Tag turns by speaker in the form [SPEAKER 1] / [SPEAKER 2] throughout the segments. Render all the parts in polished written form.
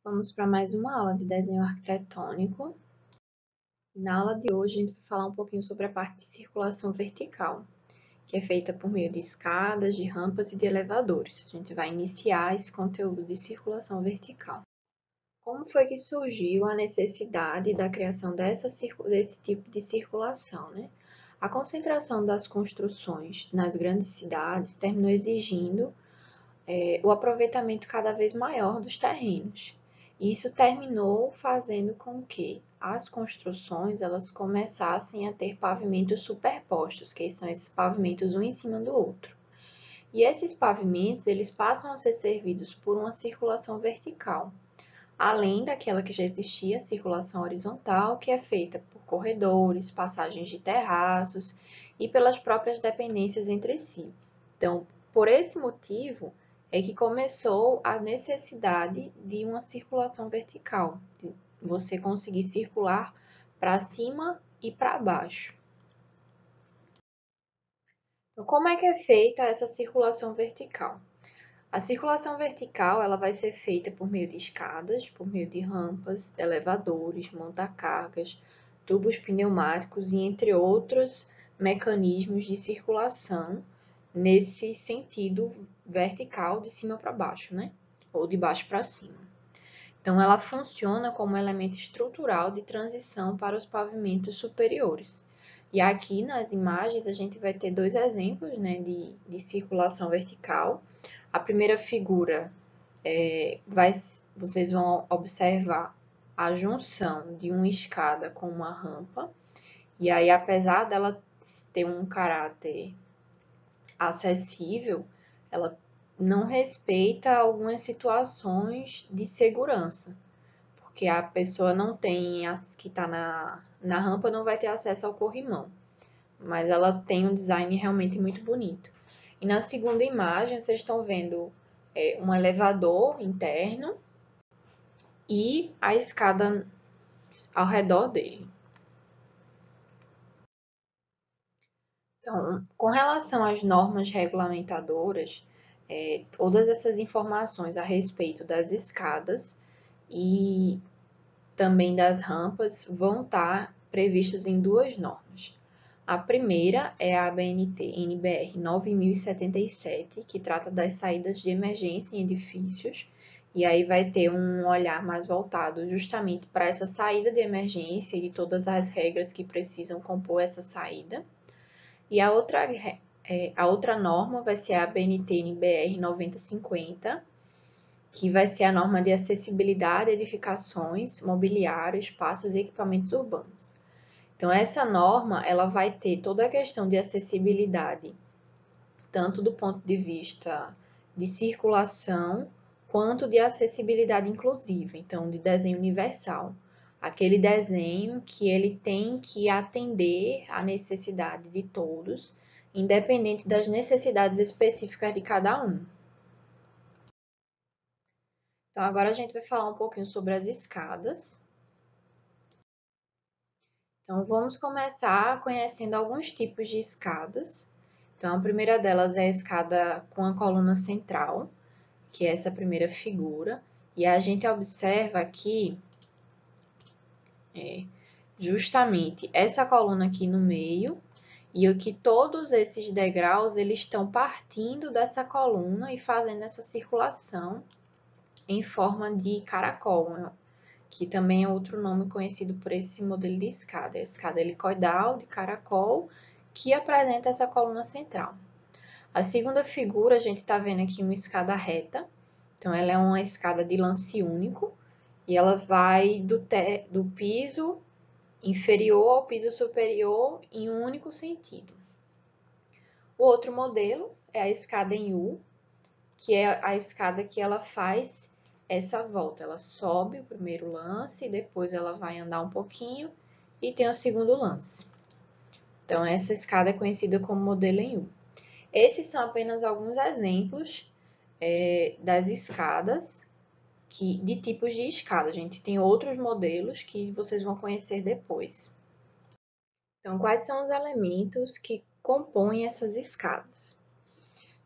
[SPEAKER 1] Vamos para mais uma aula de desenho arquitetônico. Na aula de hoje, a gente vai falar um pouquinho sobre a parte de circulação vertical, que é feita por meio de escadas, de rampas e de elevadores. A gente vai iniciar esse conteúdo de circulação vertical. Como foi que surgiu a necessidade da criação desse tipo de circulação, né? A concentração das construções nas grandes cidades terminou exigindo o aproveitamento cada vez maior dos terrenos. Isso terminou fazendo com que as construções elas começassem a ter pavimentos superpostos, que são esses pavimentos um em cima do outro. E esses pavimentos eles passam a ser servidos por uma circulação vertical, além daquela que já existia, a circulação horizontal, que é feita por corredores, passagens de terraços e pelas próprias dependências entre si. Então, por esse motivo, é que começou a necessidade de uma circulação vertical, de você conseguir circular para cima e para baixo. Então, como é que é feita essa circulação vertical? A circulação vertical ela vai ser feita por meio de escadas, por meio de rampas, elevadores, montacargas, tubos pneumáticos e entre outros mecanismos de circulação nesse sentido vertical de cima para baixo, né? Ou de baixo para cima. Então, ela funciona como elemento estrutural de transição para os pavimentos superiores. E aqui nas imagens a gente vai ter dois exemplos, né, de circulação vertical. A primeira figura vocês vão observar a junção de uma escada com uma rampa. E aí, apesar dela ter um caráter acessível, ela não respeita algumas situações de segurança, porque a pessoa não tem, que está na rampa não vai ter acesso ao corrimão, mas ela tem um design realmente muito bonito. E na segunda imagem, vocês estão vendo um elevador interno e a escada ao redor dele. Então, com relação às normas regulamentadoras, todas essas informações a respeito das escadas e também das rampas vão estar previstas em duas normas. A primeira é a ABNT NBR 9077, que trata das saídas de emergência em edifícios, e aí vai ter um olhar mais voltado justamente para essa saída de emergência e de todas as regras que precisam compor essa saída. E a outra norma vai ser a BNT-NBR 9050, que vai ser a norma de acessibilidade a edificações, mobiliário, espaços e equipamentos urbanos. Então, essa norma ela vai ter toda a questão de acessibilidade, tanto do ponto de vista de circulação, quanto de acessibilidade inclusiva, então, de desenho universal. Aquele desenho que ele tem que atender à necessidade de todos, independente das necessidades específicas de cada um. Então, agora a gente vai falar um pouquinho sobre as escadas. Então, vamos começar conhecendo alguns tipos de escadas. Então, a primeira delas é a escada com a coluna central, que é essa primeira figura. E a gente observa aqui justamente essa coluna aqui no meio e o que todos esses degraus eles estão partindo dessa coluna e fazendo essa circulação em forma de caracol, que também é outro nome conhecido por esse modelo de escada, a escada helicoidal de caracol, que apresenta essa coluna central. A segunda figura, a gente está vendo aqui uma escada reta, então ela é uma escada de lance único, e ela vai do piso inferior ao piso superior em um único sentido. O outro modelo é a escada em U, que é a escada que ela faz essa volta. Ela sobe o primeiro lance, depois ela vai andar um pouquinho e tem o segundo lance. Então, essa escada é conhecida como modelo em U. Esses são apenas alguns exemplos das escadas, de tipos de escada. A gente tem outros modelos que vocês vão conhecer depois. Então, quais são os elementos que compõem essas escadas?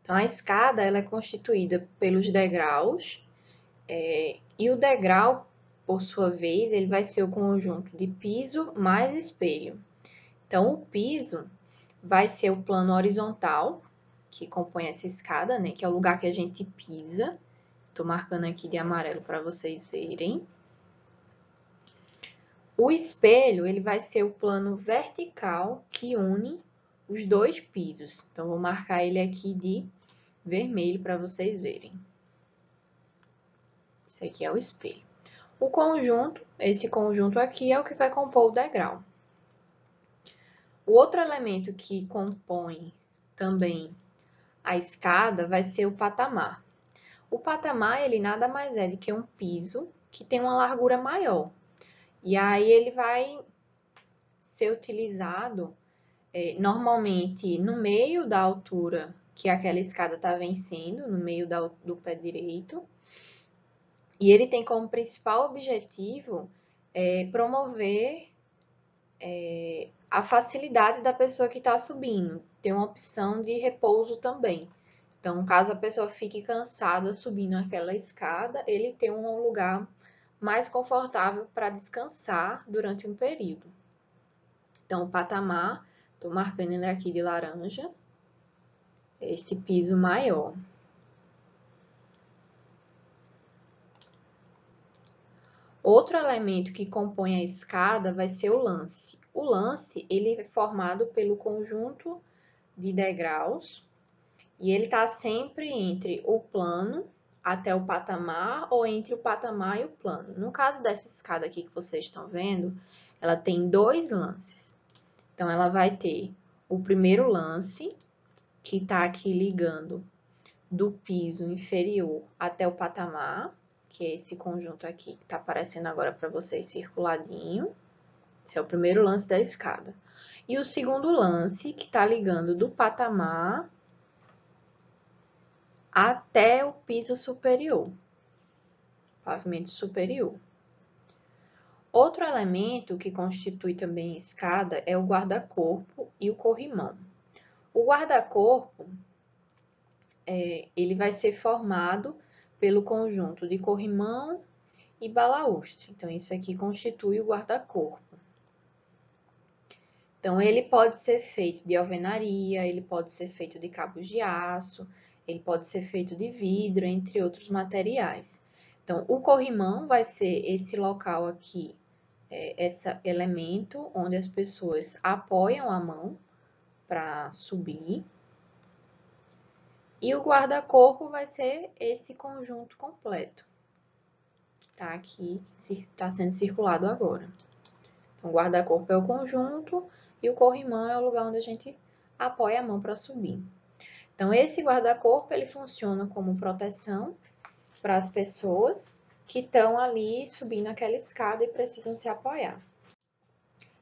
[SPEAKER 1] Então, a escada ela é constituída pelos degraus, E o degrau, por sua vez, ele vai ser o conjunto de piso mais espelho. Então, o piso vai ser o plano horizontal, que compõe essa escada, né? Que é o lugar que a gente pisa. Tô marcando aqui de amarelo para vocês verem. O espelho, ele vai ser o plano vertical que une os dois pisos. Então, vou marcar ele aqui de vermelho para vocês verem. Esse aqui é o espelho. O conjunto, esse conjunto aqui é o que vai compor o degrau. O outro elemento que compõe também a escada vai ser o patamar. O patamar, ele nada mais é do que um piso que tem uma largura maior. E aí ele vai ser utilizado normalmente no meio da altura que aquela escada está vencendo, no meio do pé direito. E ele tem como principal objetivo promover a facilidade da pessoa que está subindo. Tem uma opção de repouso também. Então, caso a pessoa fique cansada subindo aquela escada, ele tem um lugar mais confortável para descansar durante um período. Então, o patamar, estou marcando ele aqui de laranja, esse piso maior. Outro elemento que compõe a escada vai ser o lance. O lance, ele é formado pelo conjunto de degraus e ele está sempre entre o plano até o patamar ou entre o patamar e o plano. No caso dessa escada aqui que vocês estão vendo, ela tem dois lances. Então, ela vai ter o primeiro lance, que está aqui ligando do piso inferior até o patamar, que é esse conjunto aqui que está aparecendo agora para vocês circuladinho. Esse é o primeiro lance da escada. E o segundo lance, que está ligando do patamar até o piso superior, pavimento superior. Outro elemento que constitui também a escada é o guarda-corpo e o corrimão. O guarda-corpo, ele vai ser formado pelo conjunto de corrimão e balaústre. Então, isso aqui constitui o guarda-corpo. Então, ele pode ser feito de alvenaria, ele pode ser feito de cabos de aço, ele pode ser feito de vidro, entre outros materiais. Então, o corrimão vai ser esse local aqui, esse elemento onde as pessoas apoiam a mão para subir. E o guarda-corpo vai ser esse conjunto completo, que está aqui, que está sendo circulado agora. Então, o guarda-corpo é o conjunto e o corrimão é o lugar onde a gente apoia a mão para subir. Então, esse guarda-corpo, ele funciona como proteção para as pessoas que estão ali subindo aquela escada e precisam se apoiar.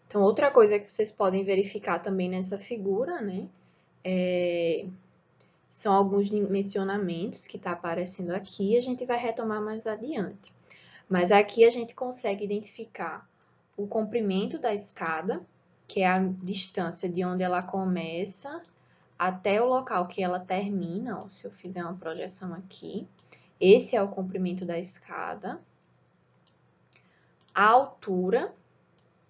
[SPEAKER 1] Então, outra coisa que vocês podem verificar também nessa figura, né, são alguns dimensionamentos que está aparecendo aqui, a gente vai retomar mais adiante. Mas aqui a gente consegue identificar o comprimento da escada, que é a distância de onde ela começa até o local que ela termina. Ó, se eu fizer uma projeção aqui, esse é o comprimento da escada. A altura,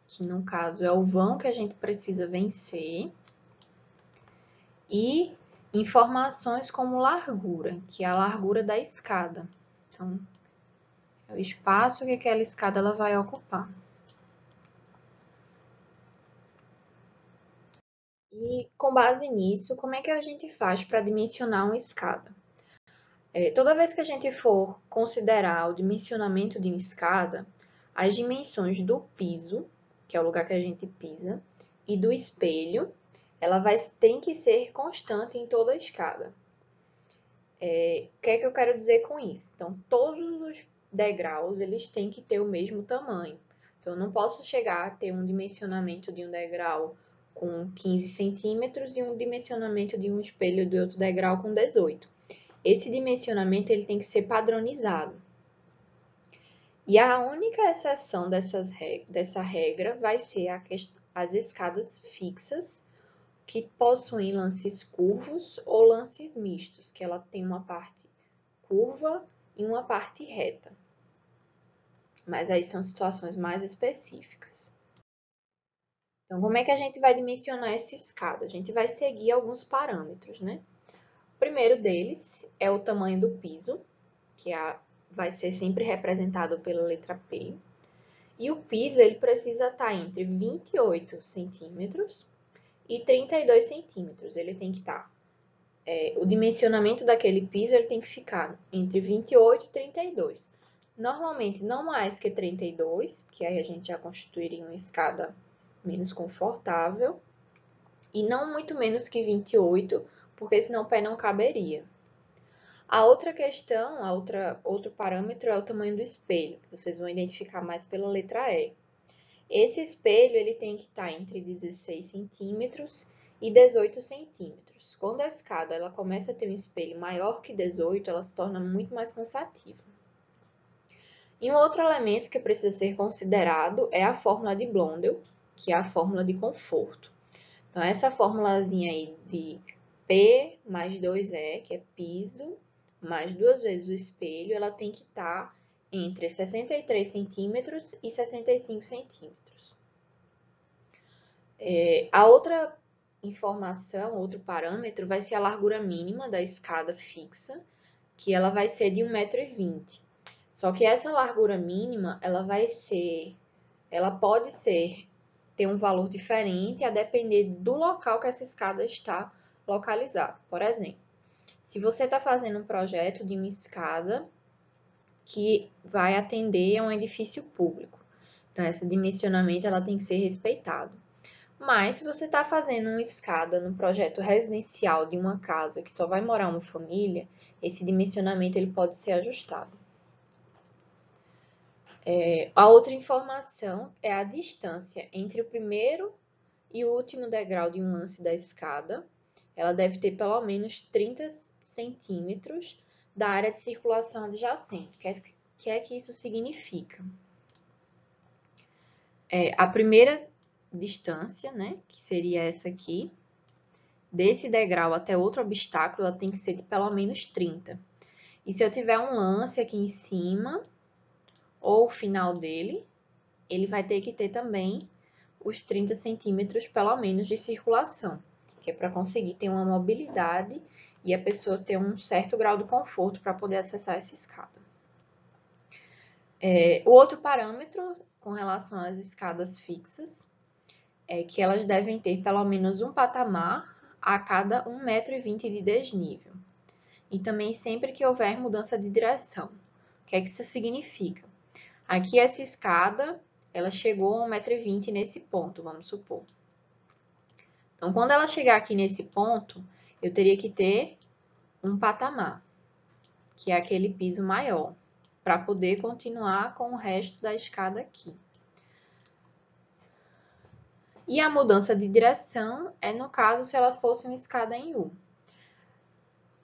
[SPEAKER 1] que no caso é o vão que a gente precisa vencer. E informações como largura, que é a largura da escada. Então, é o espaço que aquela escada ela vai ocupar. E com base nisso, como é que a gente faz para dimensionar uma escada? Toda vez que a gente for considerar o dimensionamento de uma escada, as dimensões do piso, que é o lugar que a gente pisa, e do espelho, ela tem que ser constante em toda a escada. O que é que eu quero dizer com isso? Então, todos os degraus, eles têm que ter o mesmo tamanho. Então, eu não posso chegar a ter um dimensionamento de um degrau com 15 centímetros e um dimensionamento de um espelho de outro degrau com 18. Esse dimensionamento ele tem que ser padronizado. E a única exceção dessa regra vai ser as escadas fixas, que possuem lances curvos ou lances mistos, que ela tem uma parte curva e uma parte reta. Mas aí são situações mais específicas. Então, como é que a gente vai dimensionar essa escada? A gente vai seguir alguns parâmetros, né? O primeiro deles é o tamanho do piso, que vai ser sempre representado pela letra P. E o piso ele precisa estar entre 28 centímetros e 32 centímetros. Ele tem que estar. O dimensionamento daquele piso ele tem que ficar entre 28 e 32. Normalmente não mais que 32, que aí a gente já constituiria uma escada menos confortável. E não muito menos que 28, porque senão o pé não caberia. A outra questão, outro parâmetro é o tamanho do espelho, que vocês vão identificar mais pela letra E. Esse espelho ele tem que estar entre 16 centímetros e 18 centímetros. Quando a escada ela começa a ter um espelho maior que 18, ela se torna muito mais cansativa. E um outro elemento que precisa ser considerado é a fórmula de Blondel, que é a fórmula de conforto. Então, essa formulazinha aí de P mais 2E, que é piso, mais 2 vezes o espelho, ela tem que estar entre 63 centímetros e 65 centímetros. A outra informação, outro parâmetro, vai ser a largura mínima da escada fixa, que ela vai ser de 1,20 m. Só que essa largura mínima, ela pode ter um valor diferente a depender do local que essa escada está localizada. Por exemplo, se você está fazendo um projeto de uma escada que vai atender a um edifício público, então esse dimensionamento ela tem que ser respeitado. Mas se você está fazendo uma escada no projeto residencial de uma casa que só vai morar uma família, esse dimensionamento ele pode ser ajustado. A outra informação é a distância entre o primeiro e o último degrau de um lance da escada. Ela deve ter pelo menos 30 centímetros da área de circulação adjacente. O que é que isso significa? A primeira distância, né, que seria essa aqui, desse degrau até outro obstáculo, ela tem que ser de pelo menos 30. E se eu tiver um lance aqui em cima, ou o final dele, ele vai ter que ter também os 30 centímetros, pelo menos, de circulação, que é para conseguir ter uma mobilidade e a pessoa ter um certo grau de conforto para poder acessar essa escada. O outro parâmetro, com relação às escadas fixas, é que elas devem ter pelo menos um patamar a cada 1,20 m de desnível. E também sempre que houver mudança de direção. O que é que isso significa? Aqui essa escada, ela chegou a 1,20 m nesse ponto, vamos supor. Então, quando ela chegar aqui nesse ponto, eu teria que ter um patamar, que é aquele piso maior, para poder continuar com o resto da escada aqui. E a mudança de direção é no caso se ela fosse uma escada em U.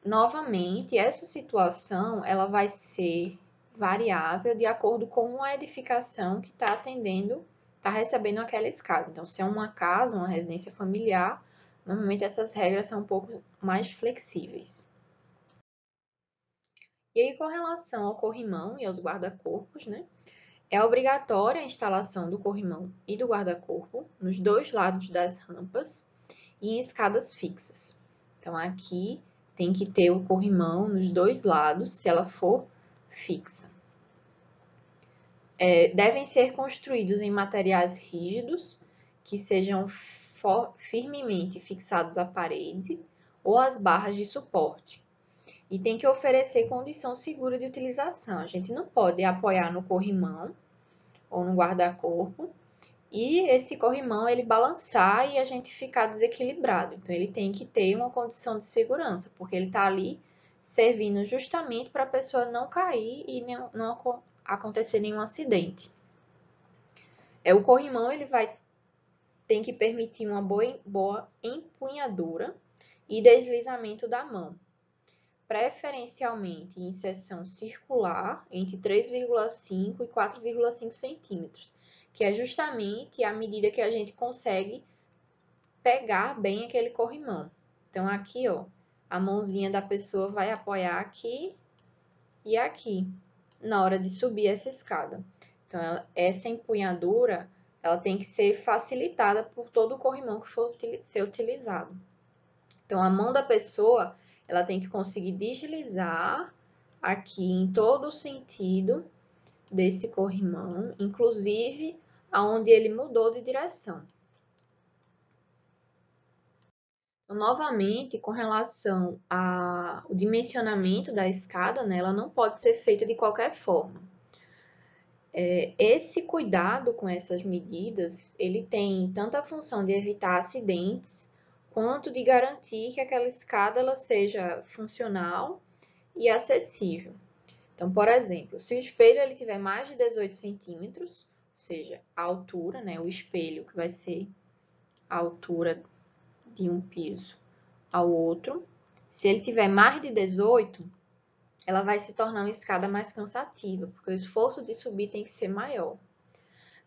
[SPEAKER 1] Novamente, essa situação ela vai ser variável de acordo com a edificação que está recebendo aquela escada. Então, se é uma casa, uma residência familiar, normalmente essas regras são um pouco mais flexíveis. E aí, com relação ao corrimão e aos guarda-corpos, né? É obrigatória a instalação do corrimão e do guarda-corpo nos dois lados das rampas e em escadas fixas. Então, aqui tem que ter o corrimão nos dois lados, se ela for fixa. Devem ser construídos em materiais rígidos, que sejam firmemente fixados à parede ou às barras de suporte. E tem que oferecer condição segura de utilização. A gente não pode apoiar no corrimão ou no guarda-corpo e esse corrimão ele balançar e a gente ficar desequilibrado. Então, ele tem que ter uma condição de segurança, porque ele está ali servindo justamente para a pessoa não cair e não acontecer nenhum acidente. O corrimão ele tem que permitir uma boa empunhadura e deslizamento da mão, preferencialmente em seção circular entre 3,5 e 4,5 centímetros, que é justamente a medida que a gente consegue pegar bem aquele corrimão. Então, aqui, ó, a mãozinha da pessoa vai apoiar aqui e aqui, na hora de subir essa escada. Então, essa empunhadura, ela tem que ser facilitada por todo o corrimão que for ser utilizado. Então, a mão da pessoa, ela tem que conseguir deslizar aqui em todo o sentido desse corrimão, inclusive aonde ele mudou de direção. Então, novamente, com relação ao dimensionamento da escada, né, ela não pode ser feita de qualquer forma. Esse cuidado com essas medidas, ele tem tanto a função de evitar acidentes, quanto de garantir que aquela escada ela seja funcional e acessível. Então, por exemplo, se o espelho ele tiver mais de 18 centímetros, ou seja, a altura, né, o espelho que vai ser a altura de um piso ao outro, se ele tiver mais de 18, ela vai se tornar uma escada mais cansativa, porque o esforço de subir tem que ser maior.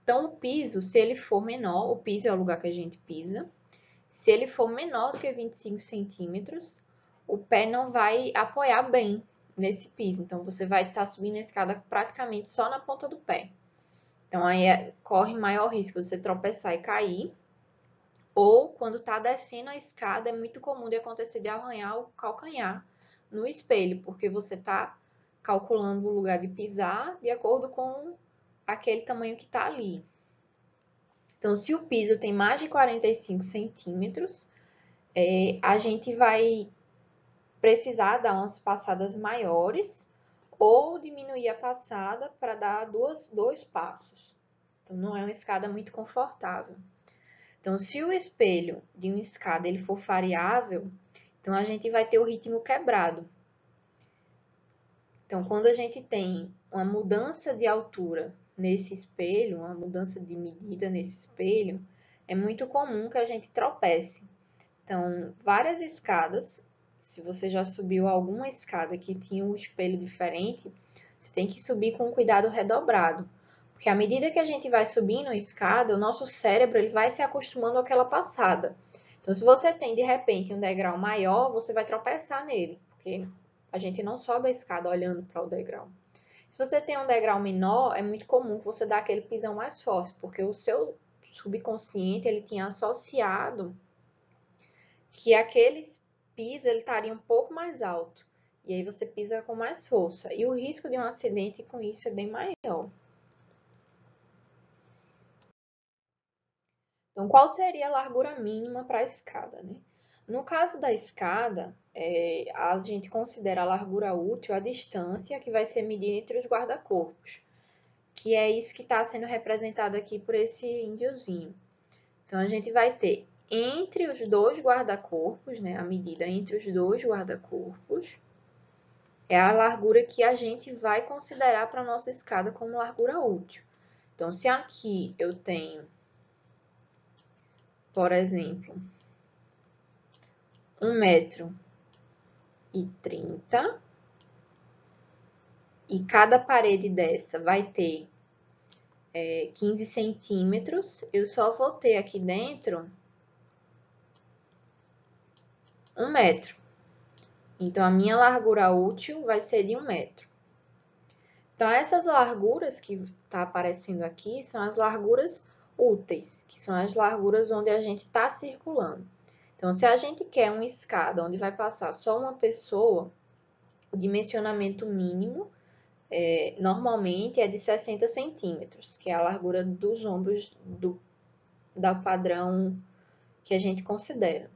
[SPEAKER 1] Então, o piso, se ele for menor, o piso é o lugar que a gente pisa, se ele for menor do que 25 centímetros, o pé não vai apoiar bem nesse piso. Então, você vai estar subindo a escada praticamente só na ponta do pé. Então, aí corre maior risco de você tropeçar e cair. Ou, quando está descendo a escada, é muito comum de acontecer de arranhar o calcanhar no espelho, porque você está calculando o lugar de pisar de acordo com aquele tamanho que está ali. Então, se o piso tem mais de 45 centímetros, a gente vai precisar dar umas passadas maiores ou diminuir a passada para dar dois passos. Então, não é uma escada muito confortável. Então, se o espelho de uma escada ele for variável, então a gente vai ter o ritmo quebrado. Então, quando a gente tem uma mudança de altura nesse espelho, uma mudança de medida nesse espelho, é muito comum que a gente tropece. Então, várias escadas, se você já subiu alguma escada que tinha um espelho diferente, você tem que subir com um cuidado redobrado. Porque à medida que a gente vai subindo a escada, o nosso cérebro ele vai se acostumando àquela passada. Então, se você tem, de repente, um degrau maior, você vai tropeçar nele, porque a gente não sobe a escada olhando para o degrau. Se você tem um degrau menor, é muito comum que você dê aquele pisão mais forte, porque o seu subconsciente ele tinha associado que aquele piso ele estaria um pouco mais alto. E aí você pisa com mais força. E o risco de um acidente com isso é bem maior. Então, qual seria a largura mínima para a escada, né? No caso da escada, a gente considera a largura útil a distância que vai ser medida entre os guarda-corpos, que é isso que está sendo representado aqui por esse índiozinho. Então, a gente vai ter entre os dois guarda-corpos, né, a medida entre os dois guarda-corpos, é a largura que a gente vai considerar para a nossa escada como largura útil. Então, se aqui eu tenho, por exemplo, 1,30 m, e cada parede dessa vai ter 15 centímetros, eu só vou ter aqui dentro 1 metro. Então, a minha largura útil vai ser de 1 metro. Então, essas larguras que está aparecendo aqui são as larguras úteis, que são as larguras onde a gente está circulando. Então, se a gente quer uma escada onde vai passar só uma pessoa, o dimensionamento mínimo normalmente é de 60 centímetros, que é a largura dos ombros do padrão que a gente considera.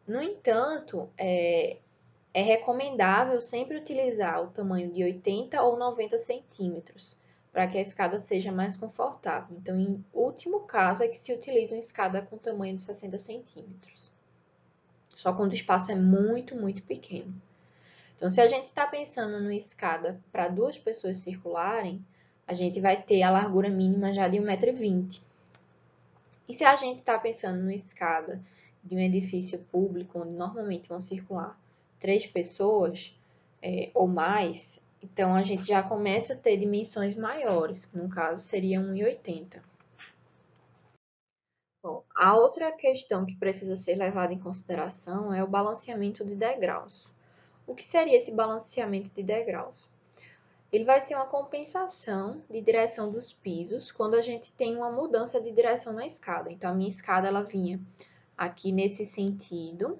[SPEAKER 1] No entanto, é recomendável sempre utilizar o tamanho de 80 ou 90 centímetros, para que a escada seja mais confortável. Então, em último caso, é que se utiliza uma escada com tamanho de 60 centímetros. Só quando o espaço é muito, muito pequeno. Então, se a gente está pensando numa escada para duas pessoas circularem, a gente vai ter a largura mínima já de 1,20 m. E se a gente está pensando numa escada de um edifício público, onde normalmente vão circular 3 pessoas ou mais, então a gente já começa a ter dimensões maiores, que no caso seria 1,80 m. Bom, a outra questão que precisa ser levada em consideração é o balanceamento de degraus. O que seria esse balanceamento de degraus? ele vai ser uma compensação de direção dos pisos quando a gente tem uma mudança de direção na escada. Então, a minha escada, ela vinha aqui nesse sentido,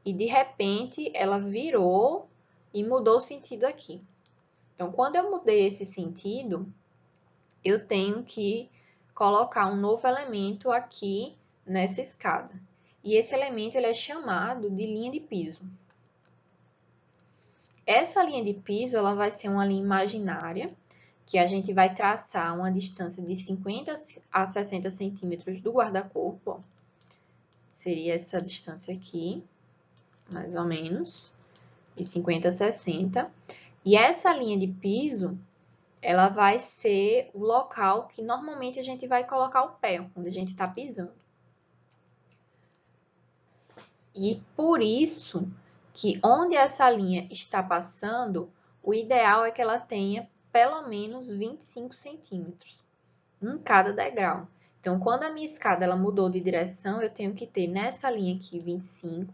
[SPEAKER 1] e de repente, ela virou e mudou o sentido aqui. Então, quando eu mudei esse sentido, eu tenho que colocar um novo elemento aqui nessa escada. E esse elemento ele é chamado de linha de piso. Essa linha de piso ela vai ser uma linha imaginária, que a gente vai traçar uma distância de 50 a 60 centímetros do guarda-corpo. Seria essa distância aqui, mais ou menos, de 50 a 60. E essa linha de piso, ela vai ser o local que normalmente a gente vai colocar o pé, quando a gente está pisando. E por isso que onde essa linha está passando, o ideal é que ela tenha pelo menos 25 centímetros em cada degrau. Então, quando a minha escada ela mudou de direção, eu tenho que ter nessa linha aqui 25,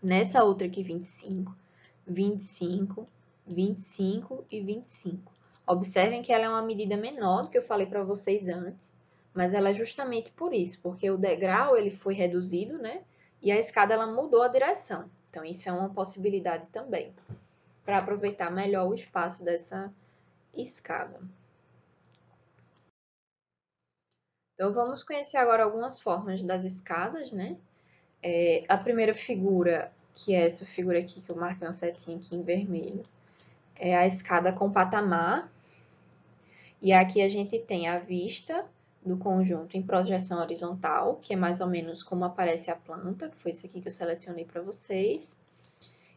[SPEAKER 1] nessa outra aqui 25, 25, 25 e 25. Observem que ela é uma medida menor do que eu falei para vocês antes, mas ela é justamente por isso, porque o degrau ele foi reduzido, né? E a escada ela mudou a direção. Então, isso é uma possibilidade também, para aproveitar melhor o espaço dessa escada. Então, vamos conhecer agora algumas formas das escadas, né? A primeira figura, que é essa figura aqui, que eu marquei uma setinha aqui em vermelho, é a escada com patamar. E aqui a gente tem a vista do conjunto em projeção horizontal, que é mais ou menos como aparece a planta, que foi isso aqui que eu selecionei para vocês.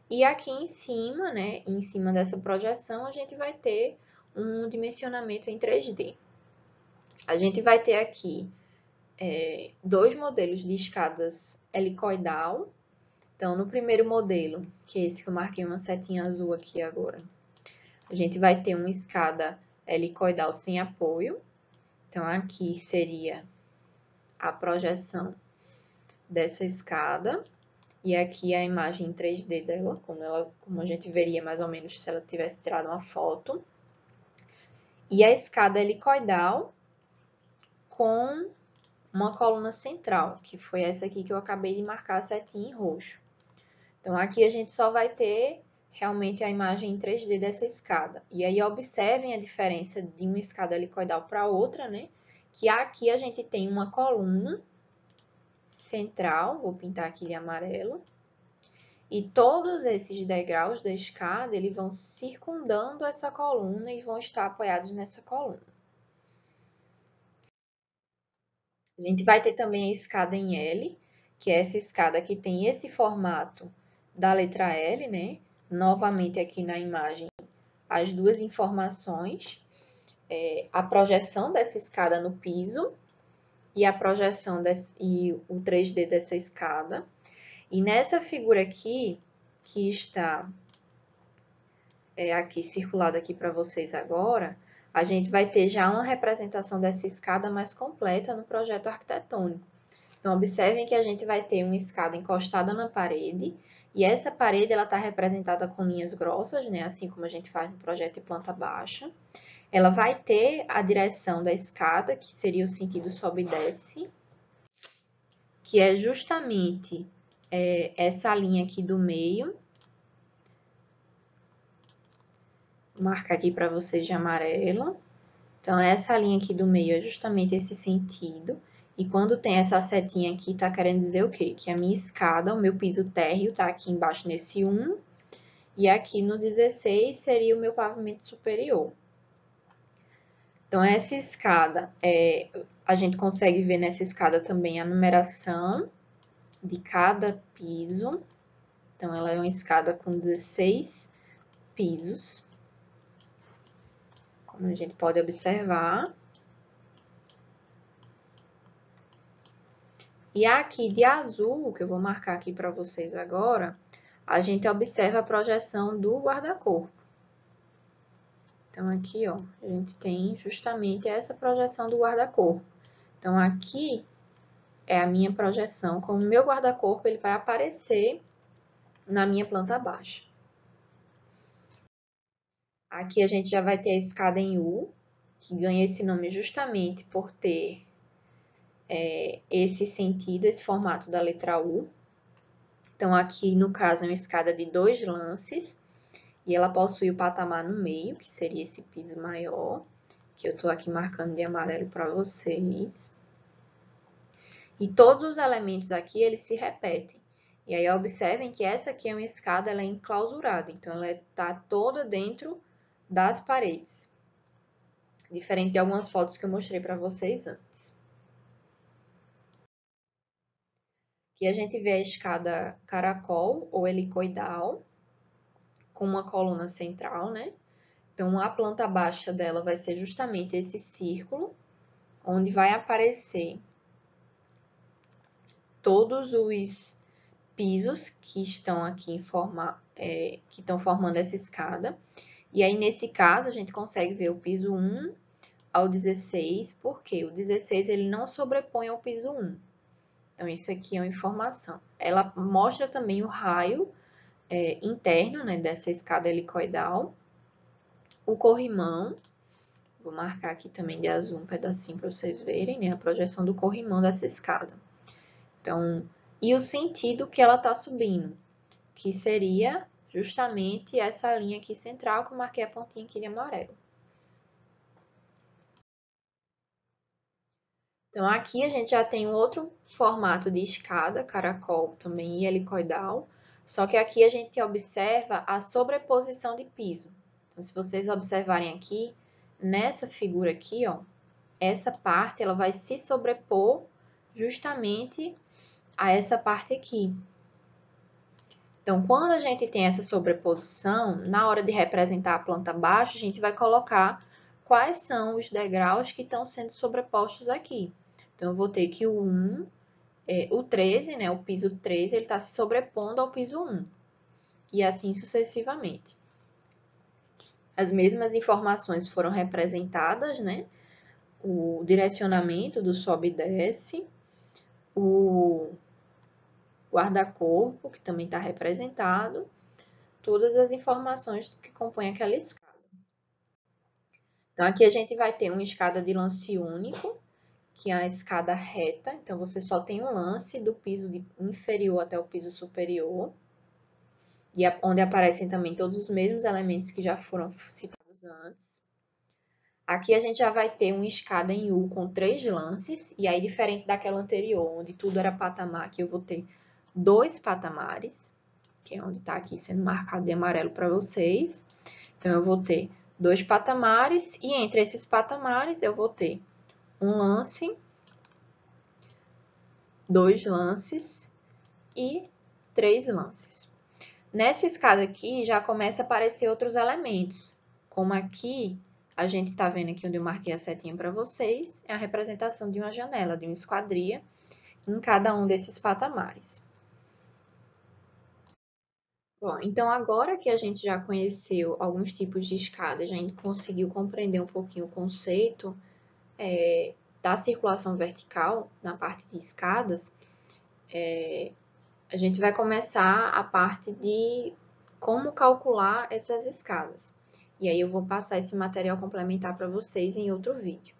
[SPEAKER 1] E aqui em cima, né, em cima dessa projeção, a gente vai ter um dimensionamento em 3D. A gente vai ter aqui dois modelos de escadas helicoidal. Então, no primeiro modelo, que é esse que eu marquei uma setinha azul aqui agora, a gente vai ter uma escada helicoidal sem apoio. Então, aqui seria a projeção dessa escada. E aqui a imagem em 3D dela, como a gente veria mais ou menos se ela tivesse tirado uma foto. E a escada helicoidal com uma coluna central, que foi essa aqui que eu acabei de marcar a setinha em roxo. Então, aqui a gente só vai ter realmente a imagem em 3D dessa escada. E aí, observem a diferença de uma escada helicoidal para outra, né? Que aqui a gente tem uma coluna central, vou pintar aqui de amarelo, e todos esses degraus da escada, eles vão circundando essa coluna e vão estar apoiados nessa coluna. A gente vai ter também a escada em L, que é essa escada que tem esse formato da letra L, né? Novamente aqui na imagem, as duas informações, a projeção dessa escada no piso e a projeção e o 3D dessa escada. E nessa figura aqui, que está aqui circulada aqui para vocês agora, a gente vai ter já uma representação dessa escada mais completa no projeto arquitetônico. Então, observem que a gente vai ter uma escada encostada na parede, e essa parede ela está representada com linhas grossas, né? Assim como a gente faz no projeto de planta baixa. Ela vai ter a direção da escada, que seria o sentido sobe e desce, que é justamente essa linha aqui do meio. Vou marcar aqui para vocês de amarelo. Então, essa linha aqui do meio é justamente esse sentido. E quando tem essa setinha aqui, tá querendo dizer o quê? Que a minha escada, o meu piso térreo, tá aqui embaixo nesse 1. E aqui no 16 seria o meu pavimento superior. Então, essa escada, a gente consegue ver nessa escada também a numeração de cada piso. Então, ela é uma escada com 16 pisos, como a gente pode observar. E aqui de azul, que eu vou marcar aqui para vocês agora, a gente observa a projeção do guarda-corpo. Então, aqui, ó, a gente tem justamente essa projeção do guarda-corpo. Então, aqui é a minha projeção, como o meu guarda-corpo ele vai aparecer na minha planta baixa. Aqui a gente já vai ter a escada em U, que ganha esse nome justamente por ter esse sentido, esse formato da letra U. Então, aqui no caso é uma escada de 2 lances, e ela possui o patamar no meio, que seria esse piso maior, que eu estou aqui marcando de amarelo para vocês. E todos os elementos aqui, eles se repetem. E aí, observem que essa aqui é uma escada, ela é enclausurada, então ela está toda dentro das paredes. Diferente de algumas fotos que eu mostrei para vocês antes. Aqui a gente vê a escada caracol ou helicoidal, com uma coluna central, né? Então, a planta baixa dela vai ser justamente esse círculo, onde vai aparecer todos os pisos que estão aqui que estão formando essa escada. E aí, nesse caso, a gente consegue ver o piso 1 ao 16, porque o 16 ele não sobrepõe ao piso 1. Então, isso aqui é uma informação. Ela mostra também o raio interno, né, dessa escada helicoidal. O corrimão, vou marcar aqui também de azul um pedacinho para vocês verem, né, a projeção do corrimão dessa escada. Então, e o sentido que ela está subindo, que seria justamente essa linha aqui central, que eu marquei a pontinha aqui de amarelo. Então, aqui a gente já tem um outro formato de escada, caracol também e helicoidal, só que aqui a gente observa a sobreposição de piso. Então, se vocês observarem aqui, nessa figura aqui, ó, essa parte ela vai se sobrepor justamente a essa parte aqui. Então, quando a gente tem essa sobreposição, na hora de representar a planta baixa, a gente vai colocar quais são os degraus que estão sendo sobrepostos aqui. Então, eu vou ter que o 13, né, o piso 13, ele está se sobrepondo ao piso 1. E assim sucessivamente. As mesmas informações foram representadas, né? O direcionamento do sobe e desce, o guarda-corpo, que também está representado, todas as informações que compõem aquela escada. Então, aqui a gente vai ter uma escada de lance único, que é a escada reta. Então, você só tem um lance do piso inferior até o piso superior, e onde aparecem também todos os mesmos elementos que já foram citados antes. Aqui a gente já vai ter uma escada em U com 3 lances, e aí diferente daquela anterior, onde tudo era patamar, aqui eu vou ter 2 patamares, que é onde está aqui sendo marcado de amarelo para vocês. Então, eu vou ter 2 patamares, e entre esses patamares eu vou ter um lance, 2 lances e 3 lances. Nessa escada aqui já começa a aparecer outros elementos, como aqui a gente está vendo aqui onde eu marquei a setinha para vocês, é a representação de uma janela, de uma esquadria, em cada um desses patamares. Bom, então agora que a gente já conheceu alguns tipos de escada, já conseguiu compreender um pouquinho o conceito da circulação vertical na parte de escadas, a gente vai começar a parte de como calcular essas escadas. E aí eu vou passar esse material complementar para vocês em outro vídeo.